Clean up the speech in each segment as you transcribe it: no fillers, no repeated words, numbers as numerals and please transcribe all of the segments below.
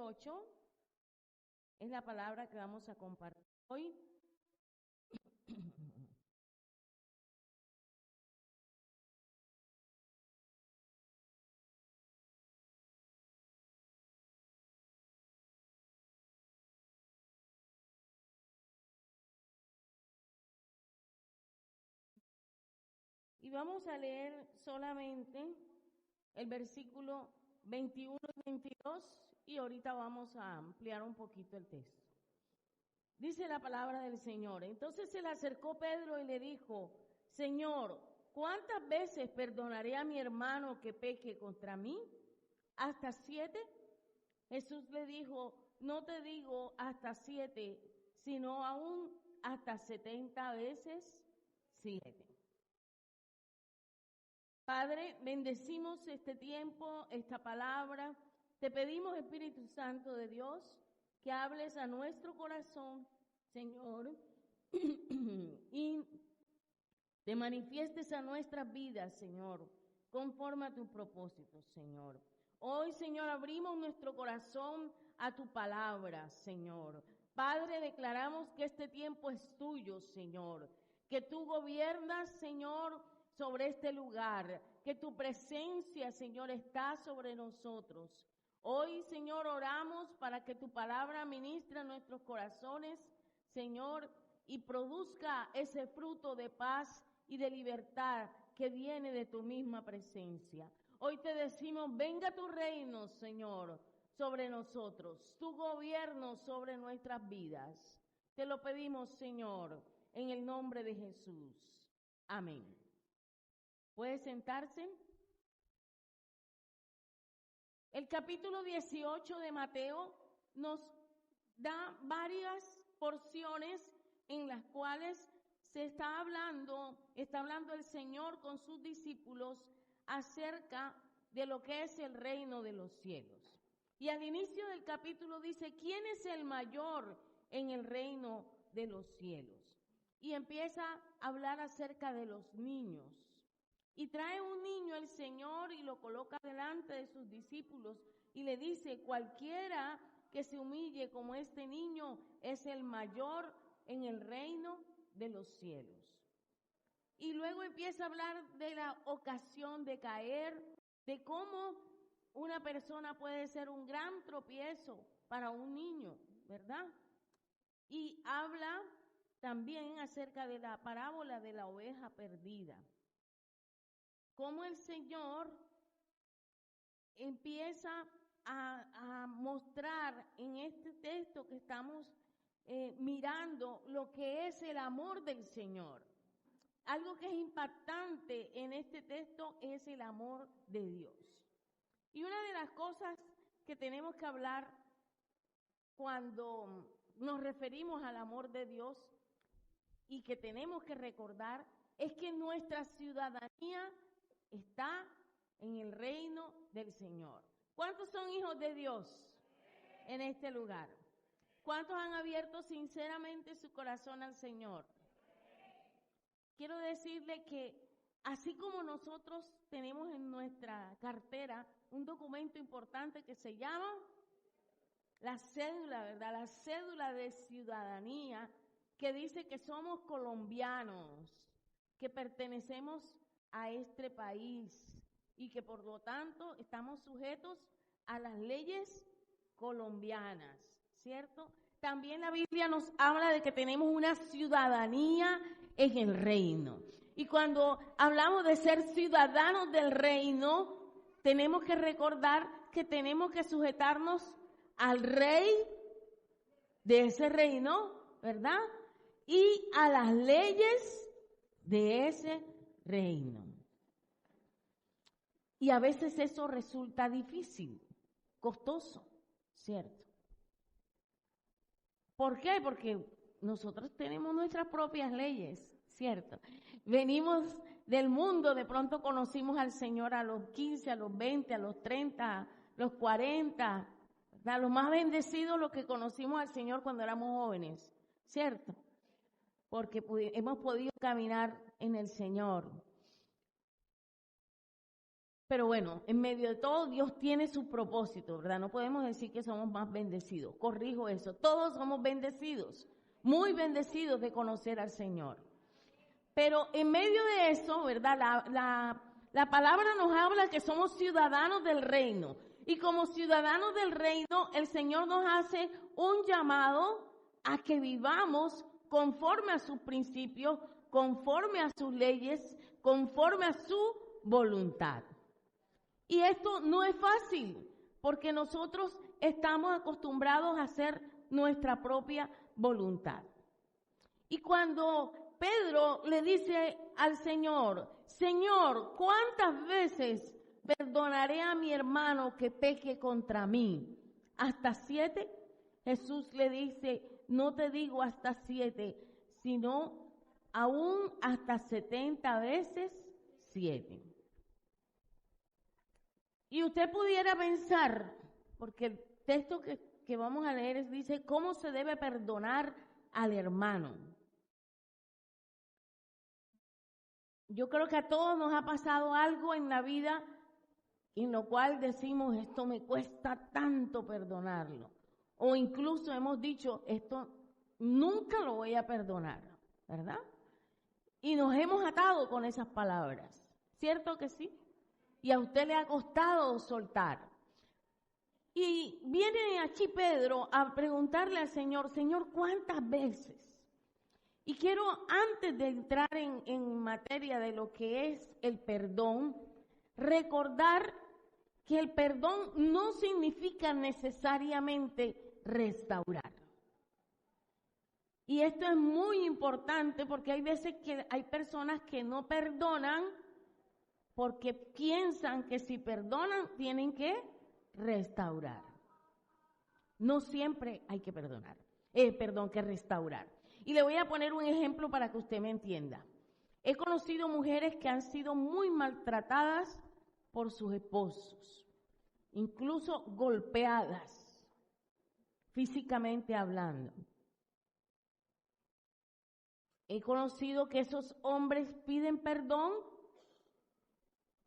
18 es la palabra que vamos a compartir hoy. Y vamos a leer solamente el versículo 21 y 22 y ahorita vamos a ampliar un poquito el texto. Dice la palabra del Señor. Entonces se le acercó Pedro y le dijo: Señor, ¿cuántas veces perdonaré a mi hermano que peque contra mí? ¿Hasta 7? Jesús le dijo: no te digo hasta 7, sino aún hasta 70 veces 7. Padre, bendecimos este tiempo, esta palabra. Te pedimos, Espíritu Santo de Dios, que hables a nuestro corazón, Señor, y te manifiestes a nuestras vidas, Señor, conforme a tus propósitos, Señor. Hoy, Señor, abrimos nuestro corazón a tu palabra, Señor. Padre, declaramos que este tiempo es tuyo, Señor, que tú gobiernas, Señor, sobre este lugar, que tu presencia, Señor, está sobre nosotros. Hoy, Señor, oramos para que tu palabra ministre en nuestros corazones, Señor, y produzca ese fruto de paz y de libertad que viene de tu misma presencia. Hoy te decimos: venga tu reino, Señor, sobre nosotros, tu gobierno sobre nuestras vidas. Te lo pedimos, Señor, en el nombre de Jesús. Amén. ¿Puede sentarse? El capítulo 18 de Mateo nos da varias porciones en las cuales está hablando el Señor con sus discípulos acerca de lo que es el reino de los cielos. Y al inicio del capítulo dice: ¿quién es el mayor en el reino de los cielos? Y empieza a hablar acerca de los niños. Y trae un niño el Señor y lo coloca delante de sus discípulos y le dice: cualquiera que se humille como este niño es el mayor en el reino de los cielos. Y luego empieza a hablar de la ocasión de caer, de cómo una persona puede ser un gran tropiezo para un niño, ¿verdad? Y habla también acerca de la parábola de la oveja perdida. Cómo el Señor empieza a mostrar en este texto que estamos mirando lo que es el amor del Señor. Algo que es impactante en este texto es el amor de Dios. Y una de las cosas que tenemos que hablar cuando nos referimos al amor de Dios y que tenemos que recordar es que nuestra ciudadanía está en el reino del Señor. ¿Cuántos son hijos de Dios en este lugar? ¿Cuántos han abierto sinceramente su corazón al Señor? Quiero decirle que así como nosotros tenemos en nuestra cartera un documento importante que se llama la cédula, ¿verdad? La cédula de ciudadanía, que dice que somos colombianos, que pertenecemos a este país y que por lo tanto estamos sujetos a las leyes colombianas, ¿cierto? También la Biblia nos habla de que tenemos una ciudadanía en el reino. Y cuando hablamos de ser ciudadanos del reino, tenemos que recordar que tenemos que sujetarnos al rey de ese reino, ¿verdad? Y a las leyes de ese reino. Y a veces eso resulta difícil, costoso, ¿cierto? ¿Por qué? Porque nosotros tenemos nuestras propias leyes, ¿cierto? Venimos del mundo, de pronto conocimos al Señor a los 15, a los 20, a los 30, a los 40, ¿verdad? Los más bendecidos los que conocimos al Señor cuando éramos jóvenes, ¿cierto? Porque hemos podido caminar en el Señor. Pero bueno, en medio de todo, Dios tiene su propósito, ¿verdad? No podemos decir que somos más bendecidos. Corrijo eso. Todos somos bendecidos, muy bendecidos de conocer al Señor. Pero en medio de eso, ¿verdad? La palabra nos habla que somos ciudadanos del reino. Y como ciudadanos del reino, el Señor nos hace un llamado a que vivamos conforme a sus principios, conforme a sus leyes, conforme a su voluntad. Y esto no es fácil, porque nosotros estamos acostumbrados a hacer nuestra propia voluntad. Y cuando Pedro le dice al Señor, Señor, ¿cuántas veces perdonaré a mi hermano que peque contra mí? ¿Hasta 7? Jesús le dice, no te digo hasta 7, sino aún hasta 70 veces 7. Y usted pudiera pensar, porque el texto que vamos a leer dice, ¿cómo se debe perdonar al hermano? Yo creo que a todos nos ha pasado algo en la vida en lo cual decimos, esto me cuesta tanto perdonarlo. O incluso hemos dicho, esto nunca lo voy a perdonar, ¿verdad? Y nos hemos atado con esas palabras, ¿cierto que sí? Y a usted le ha costado soltar. Y viene aquí Pedro a preguntarle al Señor, Señor, ¿cuántas veces? Y quiero, antes de entrar en materia de lo que es el perdón, recordar que el perdón no significa necesariamente restaurar. Y esto es muy importante porque hay veces que hay personas que no perdonan porque piensan que si perdonan tienen que restaurar. No siempre hay que perdonar, que restaurar. Y le voy a poner un ejemplo para que usted me entienda. He conocido mujeres que han sido muy maltratadas por sus esposos, incluso golpeadas, físicamente hablando. He conocido que esos hombres piden perdón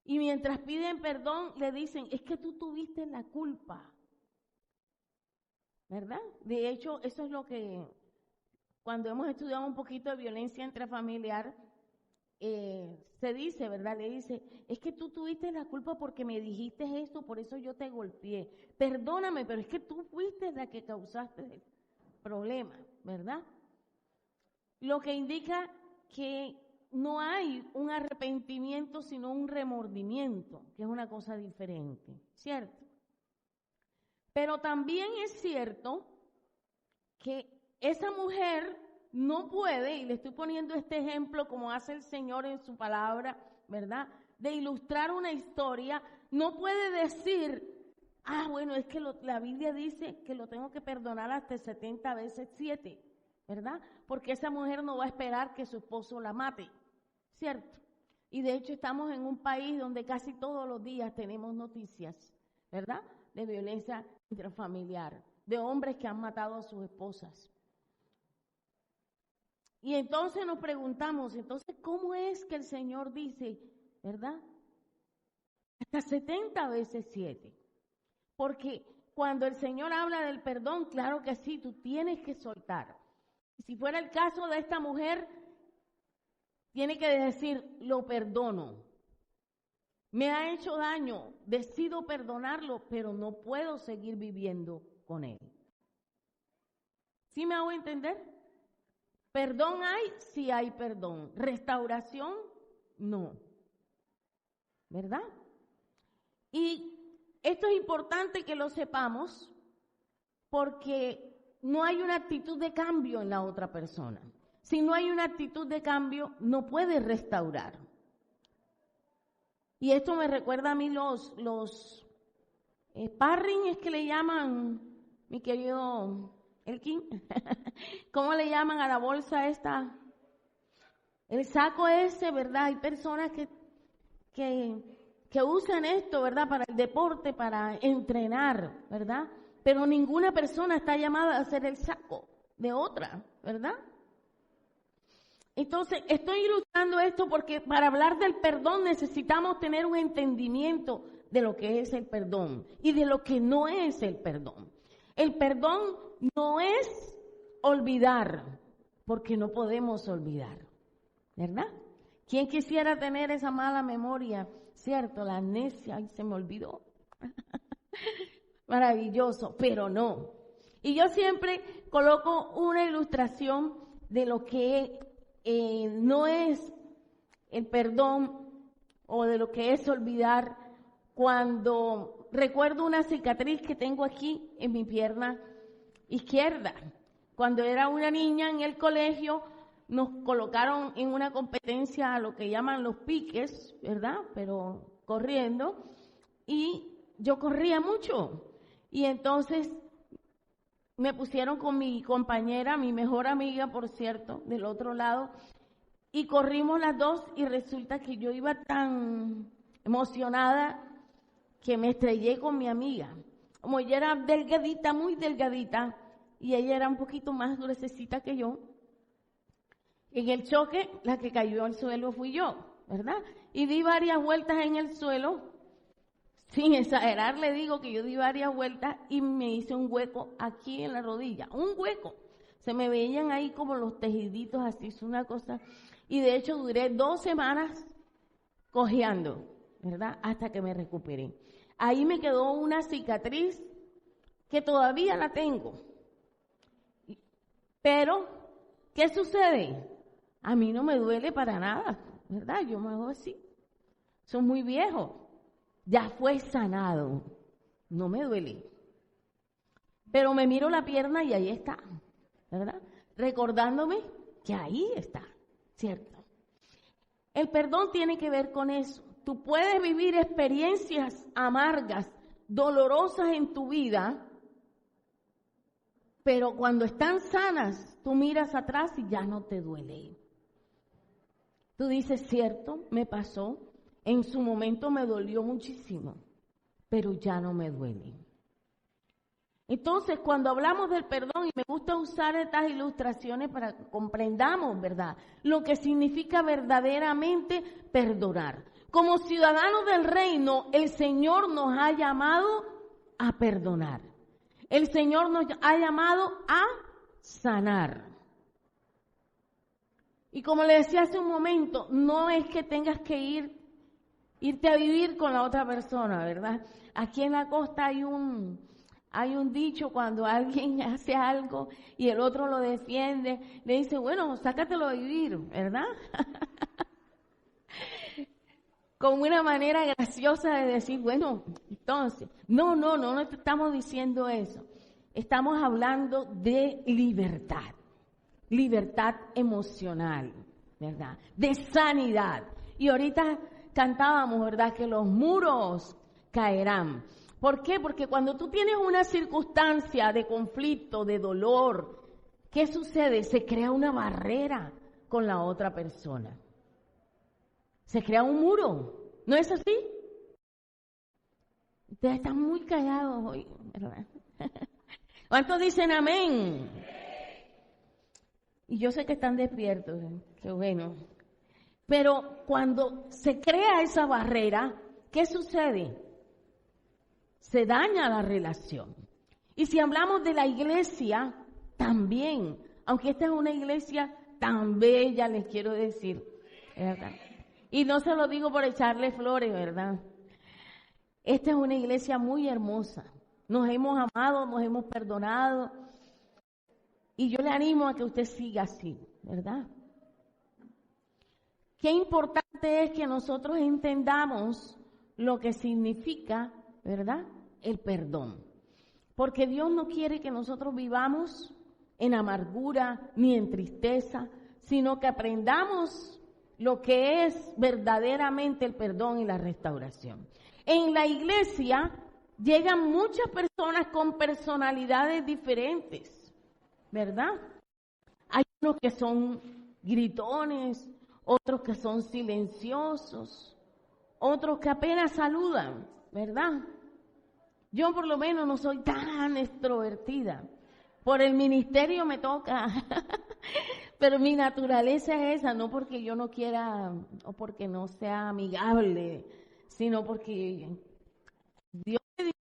y mientras piden perdón le dicen, es que tú tuviste la culpa, ¿verdad? De hecho, eso es lo que, cuando hemos estudiado un poquito de violencia intrafamiliar, se dice, ¿verdad? Le dice, es que tú tuviste la culpa porque me dijiste esto, por eso yo te golpeé. Perdóname, pero es que tú fuiste la que causaste el problema, ¿verdad? Lo que indica que no hay un arrepentimiento, sino un remordimiento, que es una cosa diferente, ¿cierto? Pero también es cierto que esa mujer no puede, y le estoy poniendo este ejemplo como hace el Señor en su palabra, ¿verdad? De ilustrar una historia, no puede decir, bueno, es que la Biblia dice que lo tengo que perdonar hasta 70 veces 7, ¿verdad? Porque esa mujer no va a esperar que su esposo la mate, ¿cierto? Y de hecho estamos en un país donde casi todos los días tenemos noticias, ¿verdad? De violencia intrafamiliar, de hombres que han matado a sus esposas. Y entonces nos preguntamos, entonces, ¿cómo es que el Señor dice, ¿verdad? Hasta 70 veces 7. Porque cuando el Señor habla del perdón, claro que sí, tú tienes que soltar. Si fuera el caso de esta mujer, tiene que decir, lo perdono. Me ha hecho daño, decido perdonarlo, pero no puedo seguir viviendo con él. ¿Sí me hago entender? Perdón hay, sí hay perdón. Restauración, no. ¿Verdad? Y esto es importante que lo sepamos porque no hay una actitud de cambio en la otra persona. Si no hay una actitud de cambio, no puede restaurar. Y esto me recuerda a mí los sparring, es que le llaman, mi querido Elkin, ¿cómo le llaman a la bolsa esta? El saco ese, ¿verdad? Hay personas que usan esto, ¿verdad? Para el deporte, para entrenar, ¿verdad? Pero ninguna persona está llamada a hacer el saco de otra, ¿verdad? Entonces, estoy ilustrando esto porque para hablar del perdón necesitamos tener un entendimiento de lo que es el perdón y de lo que no es el perdón. El perdón no es olvidar, porque no podemos olvidar, ¿verdad? ¿Quién quisiera tener esa mala memoria? ¿Cierto? La amnesia, ay, se me olvidó. Maravilloso, pero no. Y yo siempre coloco una ilustración de lo que no es el perdón o de lo que es olvidar cuando recuerdo una cicatriz que tengo aquí en mi pierna izquierda. Cuando era una niña en el colegio nos colocaron en una competencia a lo que llaman los piques, ¿verdad? Pero corriendo, y yo corría mucho. Y entonces me pusieron con mi compañera, mi mejor amiga, por cierto, del otro lado, y corrimos las dos y resulta que yo iba tan emocionada que me estrellé con mi amiga. Como ella era delgadita, muy delgadita, y ella era un poquito más gruesecita que yo, en el choque, la que cayó al suelo fui yo, ¿verdad? Y di varias vueltas en el suelo. Sin exagerar, le digo que yo di varias vueltas y me hice un hueco aquí en la rodilla. Un hueco. Se me veían ahí como los tejiditos, así, es una cosa. Y de hecho duré 2 semanas cojeando, ¿verdad? Hasta que me recuperé. Ahí me quedó una cicatriz que todavía la tengo. Pero, ¿qué sucede? A mí no me duele para nada, ¿verdad? Yo me hago así. Soy muy viejo. Ya fue sanado, no me duele. Pero me miro la pierna y ahí está, ¿verdad? Recordándome que ahí está, ¿cierto? El perdón tiene que ver con eso. Tú puedes vivir experiencias amargas, dolorosas en tu vida, pero cuando están sanas, tú miras atrás y ya no te duele. Tú dices, cierto, me pasó. En su momento me dolió muchísimo, pero ya no me duele. Entonces, cuando hablamos del perdón, y me gusta usar estas ilustraciones para que comprendamos, ¿verdad?, lo que significa verdaderamente perdonar. Como ciudadanos del reino, el Señor nos ha llamado a perdonar. El Señor nos ha llamado a sanar. Y como le decía hace un momento, no es que tengas que irte a vivir con la otra persona, ¿verdad? Aquí en la costa hay un dicho cuando alguien hace algo y el otro lo defiende, le dice, bueno, sácatelo a vivir, ¿verdad? Como una manera graciosa de decir, bueno, entonces, no estamos diciendo eso. Estamos hablando de libertad emocional, ¿verdad? De sanidad. Y ahorita cantábamos, ¿verdad?, que los muros caerán. ¿Por qué? Porque cuando tú tienes una circunstancia de conflicto, de dolor, ¿qué sucede? Se crea una barrera con la otra persona. Se crea un muro. ¿No es así? Ustedes están muy callados hoy, ¿verdad? ¿Cuántos dicen amén? Y yo sé que están despiertos, qué bueno. Pero cuando se crea esa barrera, ¿qué sucede? Se daña la relación. Y si hablamos de la iglesia, también, aunque esta es una iglesia tan bella, les quiero decir, ¿verdad? Y no se lo digo por echarle flores, ¿verdad? Esta es una iglesia muy hermosa. Nos hemos amado, nos hemos perdonado. Y yo le animo a que usted siga así, ¿verdad? Qué importante es que nosotros entendamos lo que significa, ¿verdad?, el perdón. Porque Dios no quiere que nosotros vivamos en amargura ni en tristeza, sino que aprendamos lo que es verdaderamente el perdón y la restauración. En la iglesia llegan muchas personas con personalidades diferentes, ¿verdad? Hay unos que son gritones, otros que son silenciosos, otros que apenas saludan, ¿verdad? Yo por lo menos no soy tan extrovertida. Por el ministerio me toca Pero mi naturaleza es esa, no porque yo no quiera o porque no sea amigable, sino porque Dios me dice,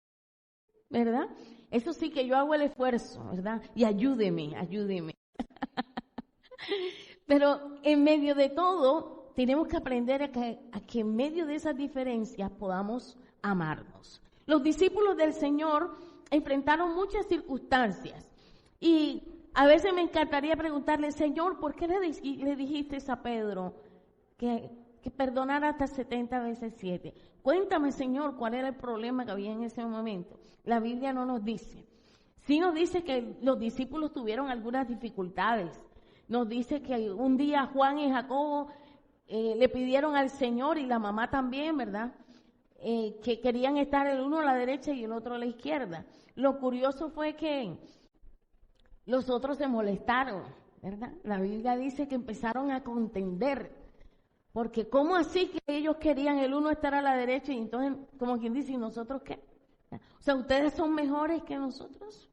¿verdad? Eso sí que yo hago el esfuerzo, ¿verdad? Y ayúdeme. Pero en medio de todo, tenemos que aprender a que en medio de esas diferencias podamos amarnos. Los discípulos del Señor enfrentaron muchas circunstancias y a veces me encantaría preguntarle, Señor, ¿por qué le dijiste a Pedro que perdonara hasta 70 veces 7? Cuéntame, Señor, cuál era el problema que había en ese momento. La Biblia no nos dice. Sí nos dice que los discípulos tuvieron algunas dificultades. Nos dice que un día Juan y Jacobo le pidieron al Señor, y la mamá también, ¿verdad? Que querían estar el uno a la derecha y el otro a la izquierda. Lo curioso fue que los otros se molestaron, ¿verdad? La Biblia dice que empezaron a contender, porque ¿cómo así que ellos querían el uno estar a la derecha y entonces, como quien dice, ¿y nosotros qué? O sea, ¿ustedes son mejores que nosotros?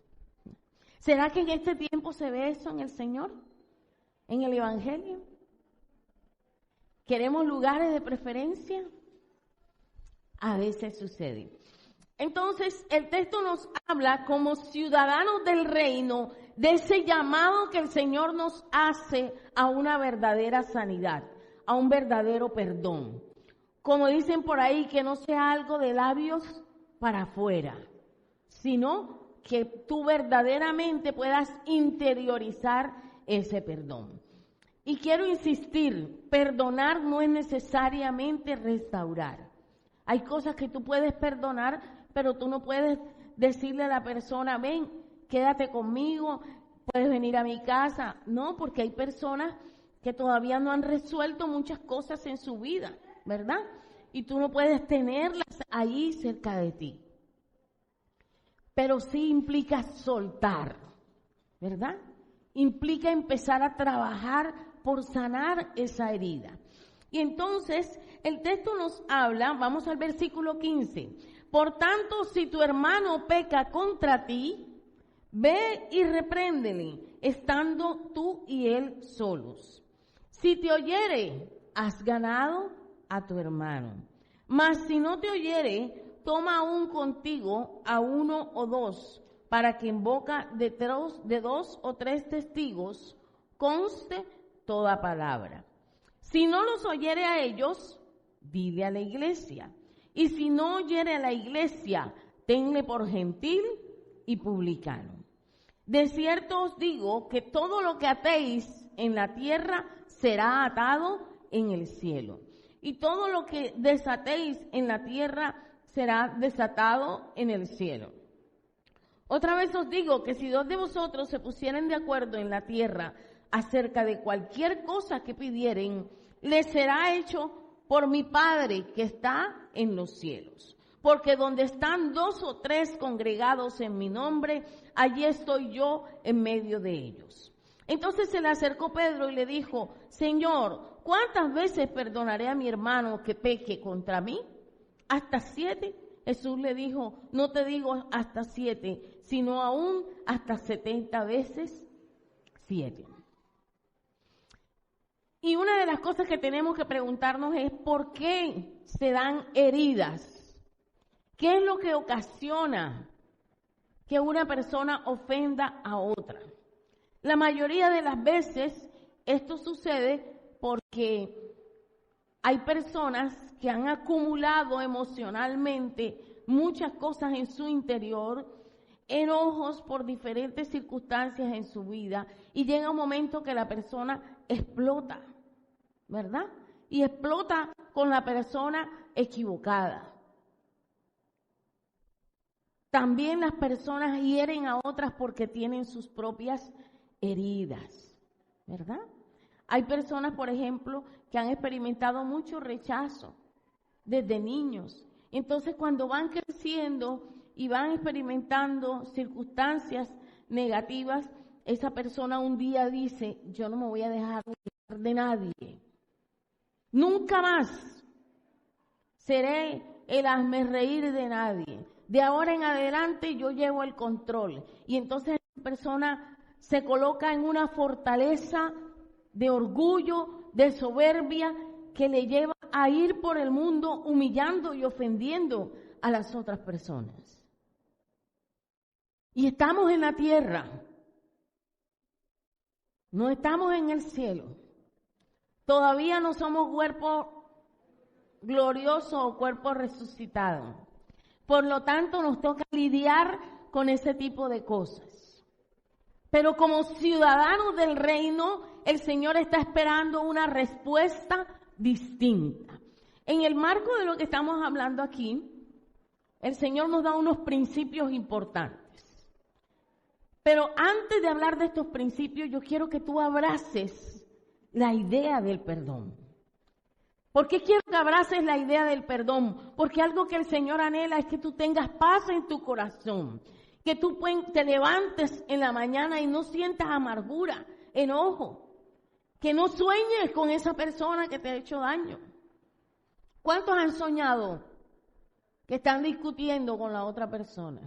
¿Será que en este tiempo se ve eso en el Señor? ¿En el Evangelio? ¿Queremos lugares de preferencia? A veces sucede. Entonces, el texto nos habla como ciudadanos del reino de ese llamado que el Señor nos hace a una verdadera sanidad, a un verdadero perdón. Como dicen por ahí, que no sea algo de labios para afuera, sino que tú verdaderamente puedas interiorizar ese perdón. Y quiero insistir, perdonar no es necesariamente restaurar. Hay cosas que tú puedes perdonar, pero tú no puedes decirle a la persona, ven, quédate conmigo, puedes venir a mi casa. No, porque hay personas que todavía no han resuelto muchas cosas en su vida, ¿verdad? Y tú no puedes tenerlas ahí cerca de ti. Pero sí implica soltar, ¿verdad? Implica empezar a trabajar por sanar esa herida. Y entonces el texto nos habla, vamos al versículo 15. Por tanto, si tu hermano peca contra ti, ve y repréndele, estando tú y él solos. Si te oyere, has ganado a tu hermano. Mas si no te oyere, toma aún contigo a uno o dos, para que en boca de dos o tres testigos conste toda palabra. Si no los oyere a ellos, dile a la iglesia. Y si no oyere a la iglesia, tenle por gentil y publicano. De cierto os digo que todo lo que atéis en la tierra será atado en el cielo. Y todo lo que desatéis en la tierra será desatado en el cielo. Otra vez os digo que si dos de vosotros se pusieren de acuerdo en la tierra acerca de cualquier cosa que pidieren, les será hecho por mi Padre que está en los cielos. Porque donde están dos o tres congregados en mi nombre, allí estoy yo en medio de ellos. Entonces se le acercó Pedro y le dijo, Señor, ¿cuántas veces perdonaré a mi hermano que peque contra mí? ¿Hasta 7? Jesús le dijo, no te digo hasta 7, sino aún hasta 70 veces 7. Y una de las cosas que tenemos que preguntarnos es ¿por qué se dan heridas? ¿Qué es lo que ocasiona que una persona ofenda a otra? La mayoría de las veces esto sucede porque hay personas que han acumulado emocionalmente muchas cosas en su interior, enojos por diferentes circunstancias en su vida, y llega un momento que la persona explota, ¿verdad? Y explota con la persona equivocada. También las personas hieren a otras porque tienen sus propias heridas, ¿verdad? Hay personas, por ejemplo, que han experimentado mucho rechazo desde niños. Entonces, cuando van creciendo y van experimentando circunstancias negativas, esa persona un día dice, yo no me voy a dejar de nadie. Nunca más seré el hazmerreír de nadie. De ahora en adelante yo llevo el control. Y entonces la persona se coloca en una fortaleza de orgullo, de soberbia, que le lleva a ir por el mundo humillando y ofendiendo a las otras personas. Y estamos en la tierra, no estamos en el cielo. Todavía no somos cuerpo glorioso o cuerpo resucitado. Por lo tanto, nos toca lidiar con ese tipo de cosas. Pero como ciudadanos del reino, el Señor está esperando una respuesta distinta. En el marco de lo que estamos hablando aquí, el Señor nos da unos principios importantes. Pero antes de hablar de estos principios, yo quiero que tú abraces la idea del perdón. ¿Por qué quiero que abraces la idea del perdón? Porque algo que el Señor anhela es que tú tengas paz en tu corazón, que tú te levantes en la mañana y no sientas amargura, enojo, que no sueñes con esa persona que te ha hecho daño. ¿Cuántos han soñado que están discutiendo con la otra persona?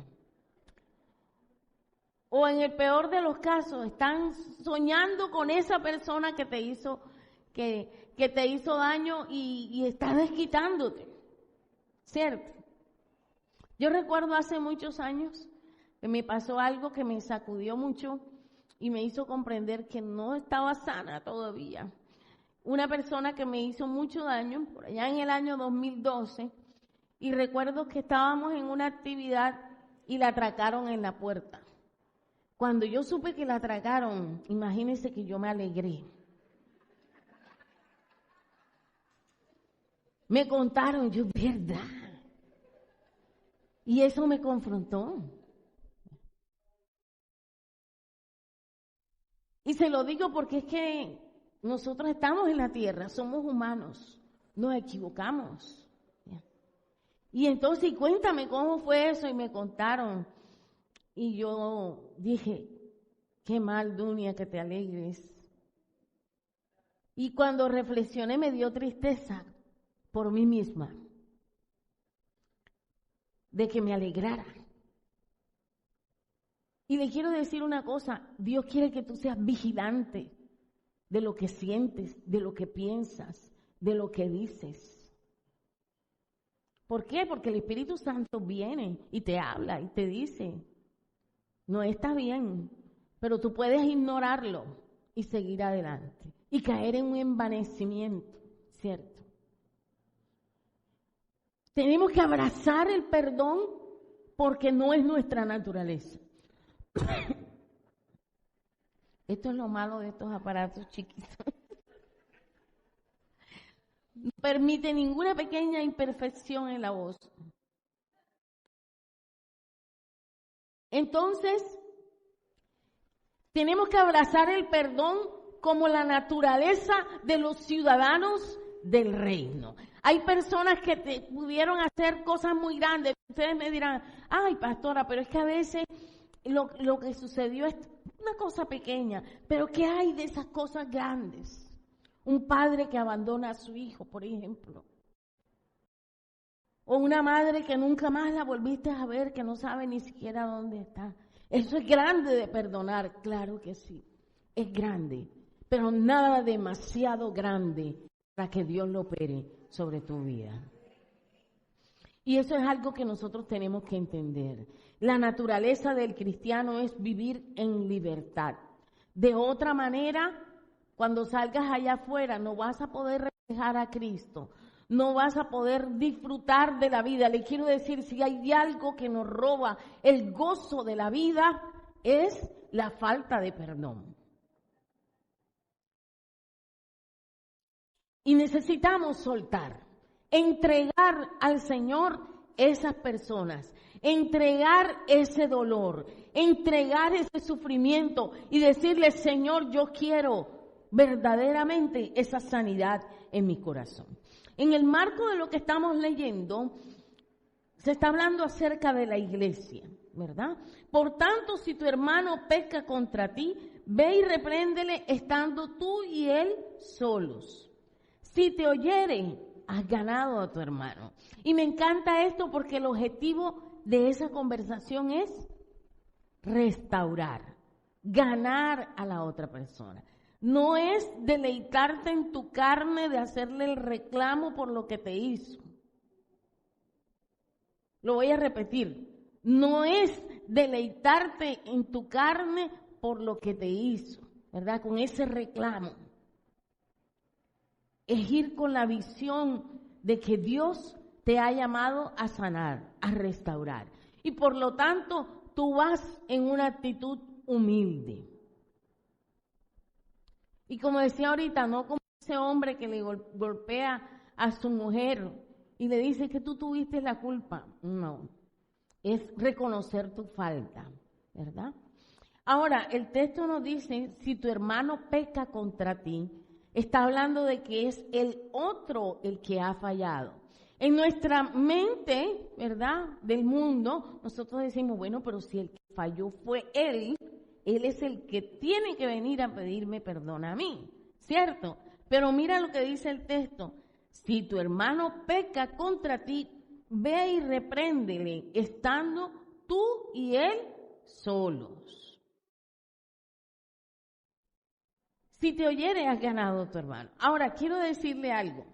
O en el peor de los casos, están soñando con esa persona que te hizo daño y estás desquitándote, ¿cierto? Yo recuerdo hace muchos años que me pasó algo que me sacudió mucho y me hizo comprender que no estaba sana todavía. Una persona que me hizo mucho daño, por allá en el año 2012, y recuerdo que estábamos en una actividad y la atracaron en la puerta. Cuando yo supe que la atracaron, imagínense que yo me alegré. Me contaron, yo, ¿verdad? Y eso me confrontó. Y se lo digo porque es que nosotros estamos en la tierra, somos humanos, nos equivocamos. Y entonces, cuéntame cómo fue eso, y me contaron. Y yo dije, qué mal, Dunia, que te alegres. Y cuando reflexioné me dio tristeza por mí misma, de que me alegrara. Y le quiero decir una cosa, Dios quiere que tú seas vigilante de lo que sientes, de lo que piensas, de lo que dices. ¿Por qué? Porque el Espíritu Santo viene y te habla y te dice, no está bien, pero tú puedes ignorarlo y seguir adelante y caer en un envanecimiento, ¿cierto? Tenemos que abrazar el perdón porque no es nuestra naturaleza. Esto es lo malo de estos aparatos chiquitos. No permite ninguna pequeña imperfección en la voz. Entonces, tenemos que abrazar el perdón como la naturaleza de los ciudadanos del reino. Hay personas que te pudieron hacer cosas muy grandes. Ustedes me dirán, ay, pastora, pero es que a veces lo que sucedió es una cosa pequeña. Pero ¿qué hay de esas cosas grandes? Un padre que abandona a su hijo, por ejemplo. O una madre que nunca más la volviste a ver, que no sabe ni siquiera dónde está. Eso es grande de perdonar, claro que sí, es grande, pero nada demasiado grande para que Dios lo opere sobre tu vida. Y eso es algo que nosotros tenemos que entender. La naturaleza del cristiano es vivir en libertad. De otra manera, cuando salgas allá afuera, no vas a poder reflejar a Cristo. No vas a poder disfrutar de la vida. Le quiero decir, si hay algo que nos roba el gozo de la vida, es la falta de perdón. Y necesitamos soltar, entregar al Señor esas personas, entregar ese dolor, entregar ese sufrimiento y decirle, Señor, yo quiero verdaderamente esa sanidad en mi corazón. En el marco de lo que estamos leyendo, se está hablando acerca de la iglesia, ¿verdad? Por tanto, si tu hermano peca contra ti, ve y repréndele estando tú y él solos. Si te oyere, has ganado a tu hermano. Y me encanta esto porque el objetivo de esa conversación es restaurar, ganar a la otra persona. No es deleitarte en tu carne de hacerle el reclamo por lo que te hizo. Lo voy a repetir. No es deleitarte en tu carne por lo que te hizo, ¿verdad? Con ese reclamo. Es ir con la visión de que Dios te ha llamado a sanar, a restaurar. Y por lo tanto, tú vas en una actitud humilde. Y como decía ahorita, no como ese hombre que le golpea a su mujer y le dice que tú tuviste la culpa. No, es reconocer tu falta, ¿verdad? Ahora, el texto nos dice, si tu hermano peca contra ti, está hablando de que es el otro el que ha fallado. En nuestra mente, ¿verdad?, del mundo, nosotros decimos, bueno, pero si el que falló fue él es el que tiene que venir a pedirme perdón a mí, ¿cierto? Pero mira lo que dice el texto. Si tu hermano peca contra ti, ve y repréndele, estando tú y él solos. Si te oyere, has ganado a tu hermano. Ahora, quiero decirle algo.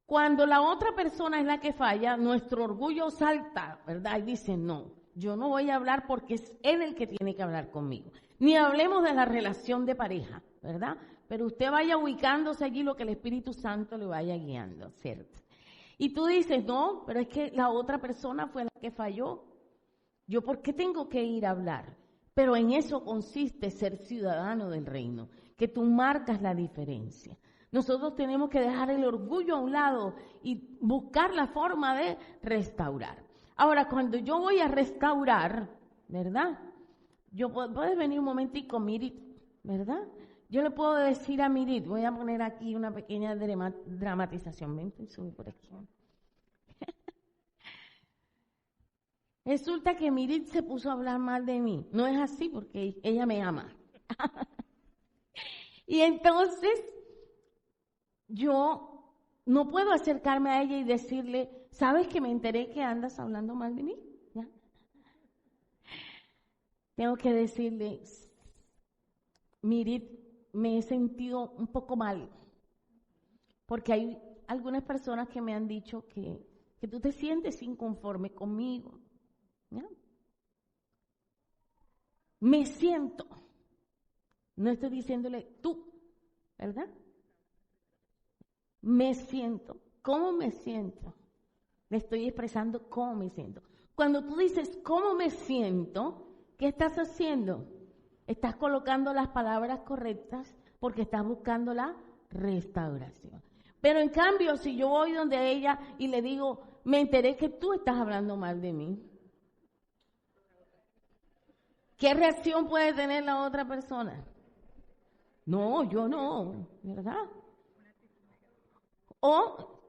Cuando la otra persona es la que falla, nuestro orgullo salta, ¿verdad? Y dice, no, yo no voy a hablar porque es él el que tiene que hablar conmigo. Ni hablemos de la relación de pareja, ¿verdad? Pero usted vaya ubicándose allí lo que el Espíritu Santo le vaya guiando, ¿cierto? Y tú dices, no, pero es que la otra persona fue la que falló. ¿Yo por qué tengo que ir a hablar? Pero en eso consiste ser ciudadano del reino, que tú marcas la diferencia. Nosotros tenemos que dejar el orgullo a un lado y buscar la forma de restaurar. Ahora, cuando yo voy a restaurar, ¿verdad? Puedes venir un momentico, Mirit, ¿verdad? Yo le puedo decir a Mirit, voy a poner aquí una pequeña dramatización. Ven, sube por aquí. Resulta que Mirit se puso a hablar mal de mí. No es así porque ella me ama. Y entonces, yo no puedo acercarme a ella y decirle, ¿sabes que me enteré que andas hablando mal de mí? ¿Ya? Tengo que decirle, Mirit, me he sentido un poco mal, porque hay algunas personas que me han dicho que tú te sientes inconforme conmigo. ¿Ya? Me siento, no estoy diciéndole tú, ¿verdad? Me siento. ¿Cómo me siento? Le estoy expresando cómo me siento. Cuando tú dices cómo me siento, ¿qué estás haciendo? Estás colocando las palabras correctas porque estás buscando la restauración. Pero en cambio, si yo voy donde ella y le digo, me enteré que tú estás hablando mal de mí, ¿qué reacción puede tener la otra persona? No, yo no, ¿verdad? O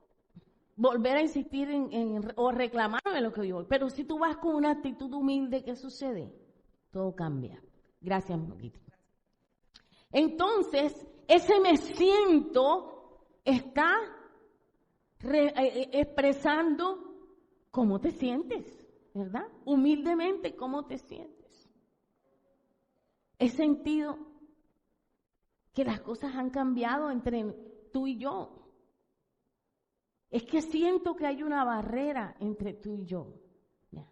volver a insistir o reclamarme lo que digo. Pero si tú vas con una actitud humilde, ¿qué sucede? Todo cambia. Gracias, Moquito. Entonces, ese me siento está expresando cómo te sientes, ¿verdad? Humildemente, ¿cómo te sientes? He sentido que las cosas han cambiado entre tú y yo. Es que siento que hay una barrera entre tú y yo. Ya.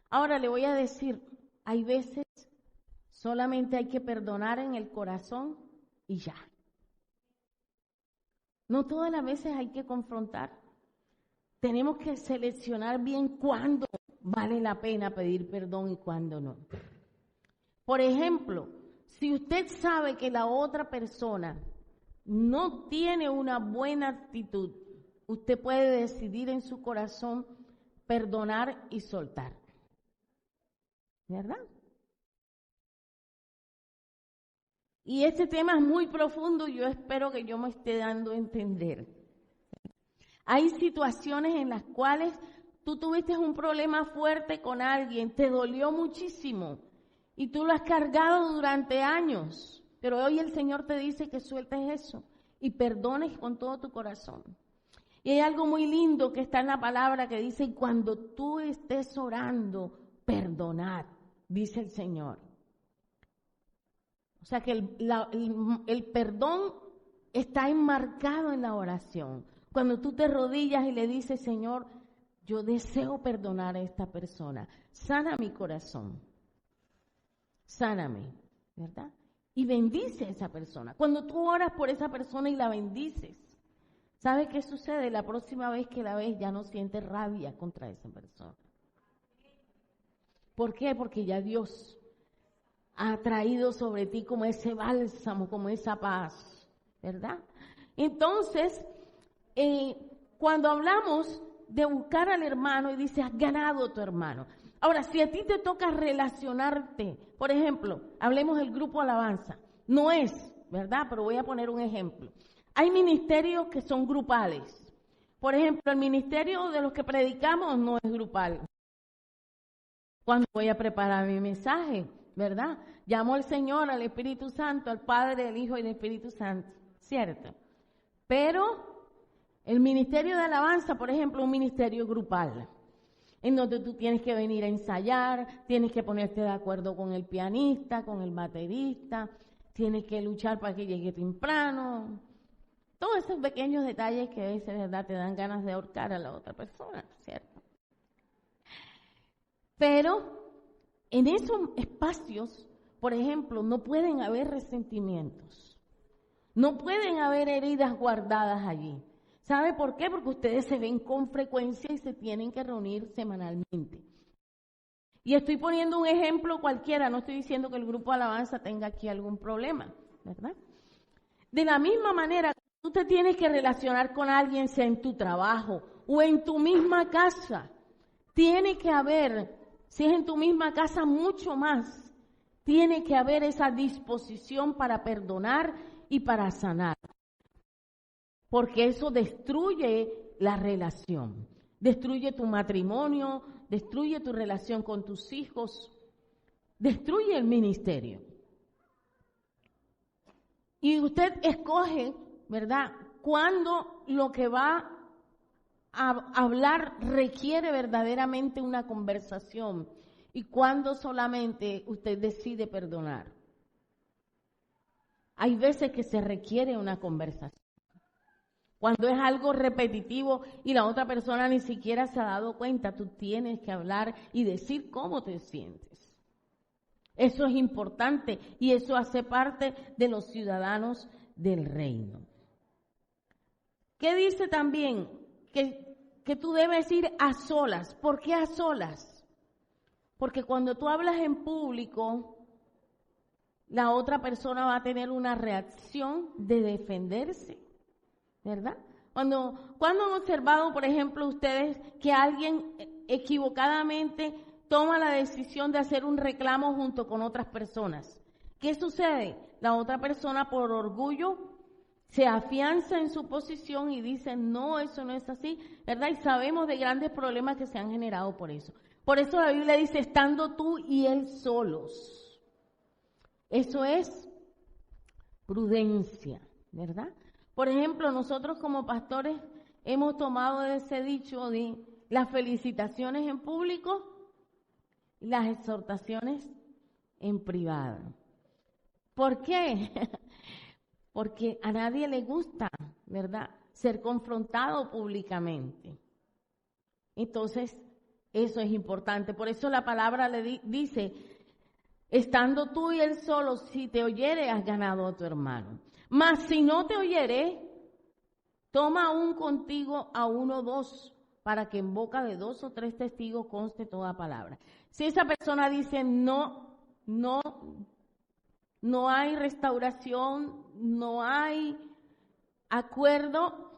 Ahora le voy a decir, hay veces solamente hay que perdonar en el corazón y ya. No todas las veces hay que confrontar. Tenemos que seleccionar bien cuándo vale la pena pedir perdón y cuándo no. Por ejemplo, si usted sabe que la otra persona no tiene una buena actitud, usted puede decidir en su corazón perdonar y soltar. ¿Verdad? Y este tema es muy profundo y yo espero que yo me esté dando a entender. Hay situaciones en las cuales tú tuviste un problema fuerte con alguien, te dolió muchísimo y tú lo has cargado durante años, pero hoy el Señor te dice que sueltes eso y perdones con todo tu corazón. Y hay algo muy lindo que está en la palabra que dice, cuando tú estés orando, perdonad, dice el Señor. O sea que el perdón está enmarcado en la oración. Cuando tú te rodillas y le dices, Señor, yo deseo perdonar a esta persona, sana mi corazón, sáname, ¿verdad? Y bendice a esa persona. Cuando tú oras por esa persona y la bendices, ¿sabes qué sucede? La próxima vez que la ves ya no sientes rabia contra esa persona. ¿Por qué? Porque ya Dios ha traído sobre ti como ese bálsamo, como esa paz, ¿verdad? Entonces, cuando hablamos de buscar al hermano y dice, has ganado a tu hermano. Ahora, si a ti te toca relacionarte, por ejemplo, hablemos del grupo alabanza, no es, ¿verdad? Pero voy a poner un ejemplo. Hay ministerios que son grupales. Por ejemplo, el ministerio de los que predicamos no es grupal. Cuando voy a preparar mi mensaje, ¿verdad? Llamo al Señor, al Espíritu Santo, al Padre, al Hijo y al Espíritu Santo, ¿cierto? Pero el ministerio de alabanza, por ejemplo, un ministerio grupal, en donde tú tienes que venir a ensayar, tienes que ponerte de acuerdo con el pianista, con el baterista, tienes que luchar para que llegue temprano. Todos esos pequeños detalles que a veces, ¿verdad?, te dan ganas de ahorcar a la otra persona, ¿cierto? Pero en esos espacios, por ejemplo, no pueden haber resentimientos, no pueden haber heridas guardadas allí. ¿Sabe por qué? Porque ustedes se ven con frecuencia y se tienen que reunir semanalmente. Y estoy poniendo un ejemplo cualquiera, no estoy diciendo que el grupo de alabanza tenga aquí algún problema, ¿verdad? De la misma manera, tú te tienes que relacionar con alguien, sea en tu trabajo o en tu misma casa. Tiene que haber, si es en tu misma casa, mucho más. Tiene que haber esa disposición para perdonar y para sanar. Porque eso destruye la relación, destruye tu matrimonio, destruye tu relación con tus hijos, destruye el ministerio. Y usted escoge, ¿verdad?, cuando lo que va a hablar requiere verdaderamente una conversación y cuando solamente usted decide perdonar. Hay veces que se requiere una conversación. Cuando es algo repetitivo y la otra persona ni siquiera se ha dado cuenta, tú tienes que hablar y decir cómo te sientes. Eso es importante y eso hace parte de los ciudadanos del reino. ¿Qué dice también? Que tú debes ir a solas. ¿Por qué a solas? Porque cuando tú hablas en público, la otra persona va a tener una reacción de defenderse, ¿verdad? Cuando han observado, por ejemplo, ustedes que alguien equivocadamente toma la decisión de hacer un reclamo junto con otras personas, ¿qué sucede? La otra persona por orgullo se afianza en su posición y dice, no, eso no es así, ¿verdad? Y sabemos de grandes problemas que se han generado por eso. Por eso la Biblia dice, estando tú y él solos. Eso es prudencia, ¿verdad? Por ejemplo, nosotros como pastores hemos tomado ese dicho de las felicitaciones en público y las exhortaciones en privado. ¿Por qué? Porque a nadie le gusta, ¿verdad?, ser confrontado públicamente. Entonces, eso es importante. Por eso la palabra le dice, estando tú y él solo, si te oyere, has ganado a tu hermano. Mas si no te oyere, toma aún contigo a 1 o 2, para que en boca de 2 o 3 testigos conste toda palabra. Si esa persona dice no hay restauración, no hay acuerdo,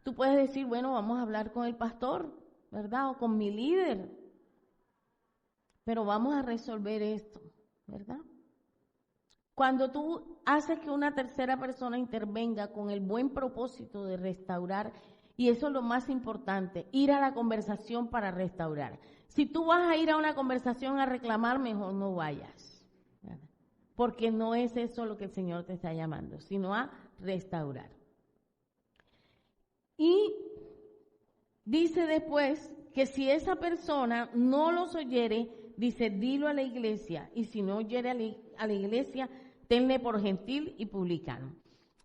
tú puedes decir, bueno, vamos a hablar con el pastor, ¿verdad? O con mi líder, pero vamos a resolver esto, ¿verdad? Cuando tú haces que una tercera persona intervenga con el buen propósito de restaurar, y eso es lo más importante, ir a la conversación para restaurar. Si tú vas a ir a una conversación a reclamar, mejor no vayas, ¿verdad? Porque no es eso lo que el Señor te está llamando, sino a restaurar. Y dice después que si esa persona no los oyere, dice, dilo a la iglesia, y si no oyere a la iglesia, tenle por gentil y publicano.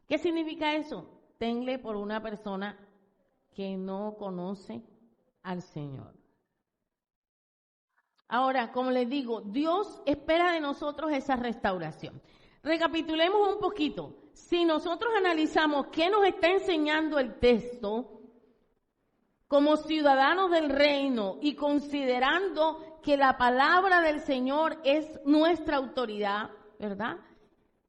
¿Qué significa eso? Tenle por una persona que no conoce al Señor. Ahora, como les digo, Dios espera de nosotros esa restauración. Recapitulemos un poquito. Si nosotros analizamos qué nos está enseñando el texto, como ciudadanos del reino y considerando que la palabra del Señor es nuestra autoridad, ¿verdad?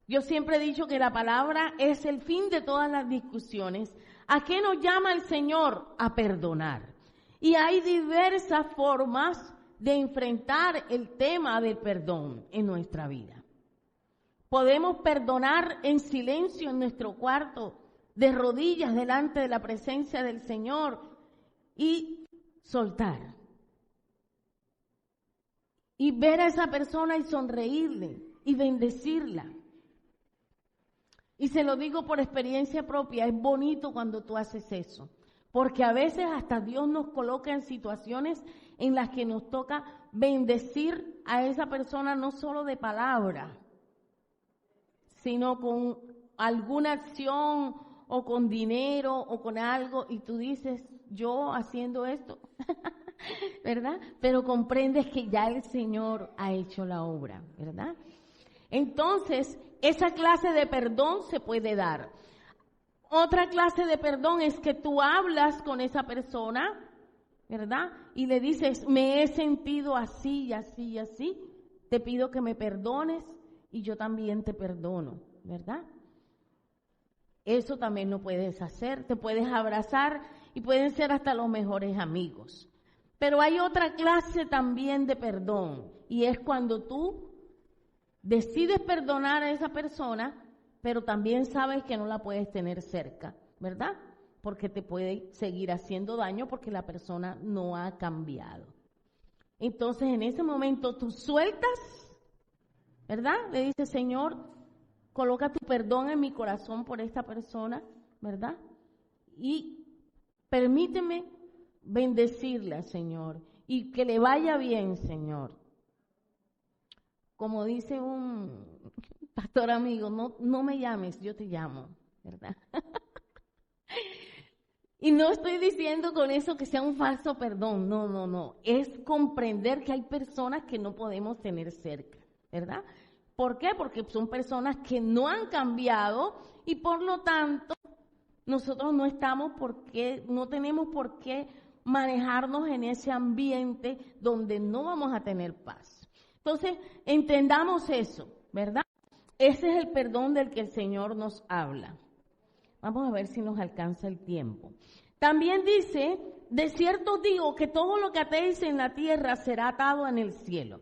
Yo siempre he dicho que la palabra es el fin de todas las discusiones. ¿A qué nos llama el Señor? A perdonar. Y hay diversas formas de enfrentar el tema del perdón en nuestra vida. Podemos perdonar en silencio en nuestro cuarto, de rodillas delante de la presencia del Señor y soltar. Y ver a esa persona y sonreírle y bendecirla. Y se lo digo por experiencia propia, es bonito cuando tú haces eso. Porque a veces hasta Dios nos coloca en situaciones en las que nos toca bendecir a esa persona no solo de palabra, sino con alguna acción o con dinero o con algo, y tú dices, yo haciendo esto, ¿verdad? Pero comprendes que ya el Señor ha hecho la obra, ¿verdad? Entonces, esa clase de perdón se puede dar. Otra clase de perdón es que tú hablas con esa persona, ¿verdad? Y le dices, me he sentido así y así y así, te pido que me perdones y yo también te perdono, ¿verdad? Eso también lo puedes hacer, te puedes abrazar y pueden ser hasta los mejores amigos. Pero hay otra clase también de perdón y es cuando tú decides perdonar a esa persona, pero también sabes que no la puedes tener cerca, ¿verdad? Porque te puede seguir haciendo daño porque la persona no ha cambiado. Entonces, en ese momento tú sueltas, ¿verdad? Le dices, Señor, coloca tu perdón en mi corazón por esta persona, ¿verdad? Y permíteme bendecirla, Señor, y que le vaya bien, Señor. Como dice un pastor amigo, no me llames, yo te llamo, ¿verdad? Y no estoy diciendo con eso que sea un falso perdón, no. Es comprender que hay personas que no podemos tener cerca, ¿verdad? ¿Por qué? Porque son personas que no han cambiado y por lo tanto nosotros no tenemos por qué manejarnos en ese ambiente donde no vamos a tener paz. Entonces, entendamos eso, ¿verdad? Ese es el perdón del que el Señor nos habla. Vamos a ver si nos alcanza el tiempo. También dice, de cierto digo que todo lo que atéis en la tierra será atado en el cielo.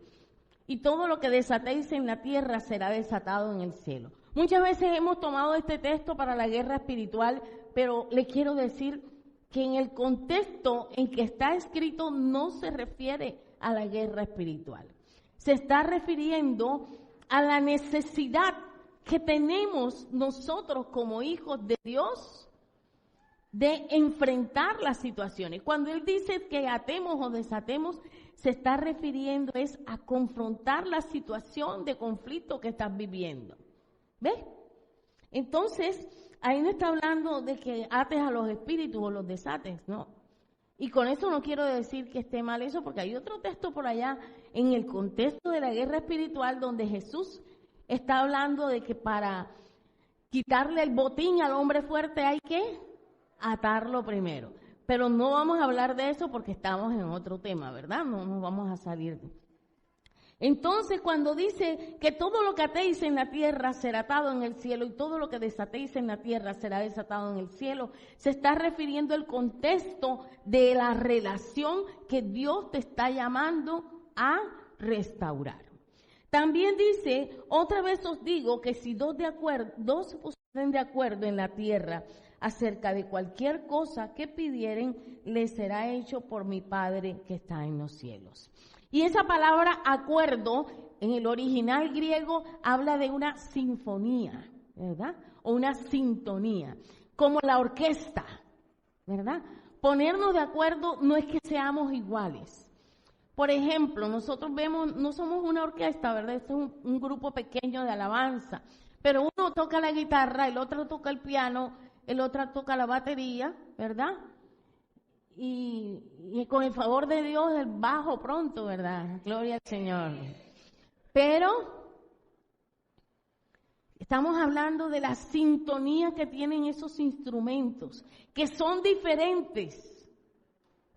Y todo lo que desatéis en la tierra será desatado en el cielo. Muchas veces hemos tomado este texto para la guerra espiritual, pero les quiero decir que en el contexto en que está escrito no se refiere a la guerra espiritual. Se está refiriendo a la necesidad que tenemos nosotros como hijos de Dios de enfrentar las situaciones. Cuando Él dice que atemos o desatemos, se está refiriendo es a confrontar la situación de conflicto que estás viviendo. ¿Ves? Entonces, ahí no está hablando de que ates a los espíritus o los desates, no. Y con eso no quiero decir que esté mal eso, porque hay otro texto por allá en el contexto de la guerra espiritual donde Jesús está hablando de que para quitarle el botín al hombre fuerte hay que atarlo primero. Pero no vamos a hablar de eso porque estamos en otro tema, ¿verdad? No nos vamos a salir. Entonces, cuando dice que todo lo que atéis en la tierra será atado en el cielo y todo lo que desatéis en la tierra será desatado en el cielo, se está refiriendo al contexto de la relación que Dios te está llamando a restaurar. También dice, otra vez os digo que si dos se pusieren de acuerdo en la tierra acerca de cualquier cosa que pidieren, les será hecho por mi Padre que está en los cielos. Y esa palabra acuerdo en el original griego habla de una sinfonía, ¿verdad? O una sintonía, como la orquesta, ¿verdad? Ponernos de acuerdo no es que seamos iguales. Por ejemplo, nosotros vemos, no somos una orquesta, ¿verdad? Este es un grupo pequeño de alabanza, pero uno toca la guitarra, el otro toca el piano, el otro toca la batería, ¿verdad? Y con el favor de Dios, el bajo pronto, ¿verdad? Gloria al Señor. Pero estamos hablando de la sintonía que tienen esos instrumentos, que son diferentes,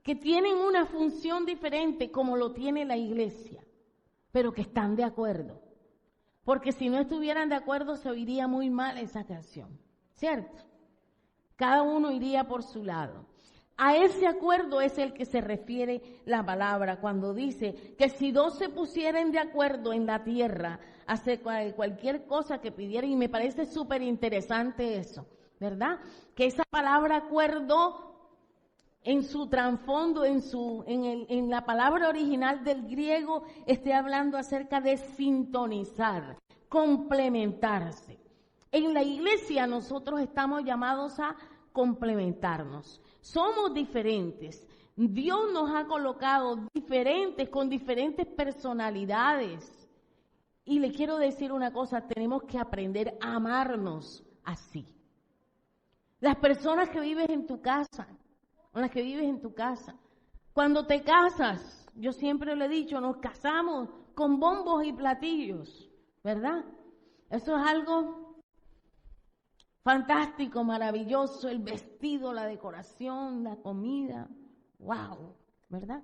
que tienen una función diferente como lo tiene la iglesia, pero que están de acuerdo. Porque si no estuvieran de acuerdo se oiría muy mal esa canción, ¿cierto? Cada uno iría por su lado. A ese acuerdo es el que se refiere la palabra cuando dice que si dos se pusieren de acuerdo en la tierra, hacer cualquier cosa que pidieran, y me parece súper interesante eso, ¿verdad? Que esa palabra acuerdo en su trasfondo, en la palabra original del griego, esté hablando acerca de sintonizar, complementarse. En la iglesia nosotros estamos llamados a complementarnos. Somos diferentes. Dios nos ha colocado diferentes, con diferentes personalidades. Y le quiero decir una cosa, tenemos que aprender a amarnos así. Las personas que vives en tu casa, con las que vives en tu casa. Cuando te casas, yo siempre le he dicho, nos casamos con bombos y platillos, ¿verdad? Eso es algo fantástico, maravilloso, el vestido, la decoración, la comida, wow, ¿verdad?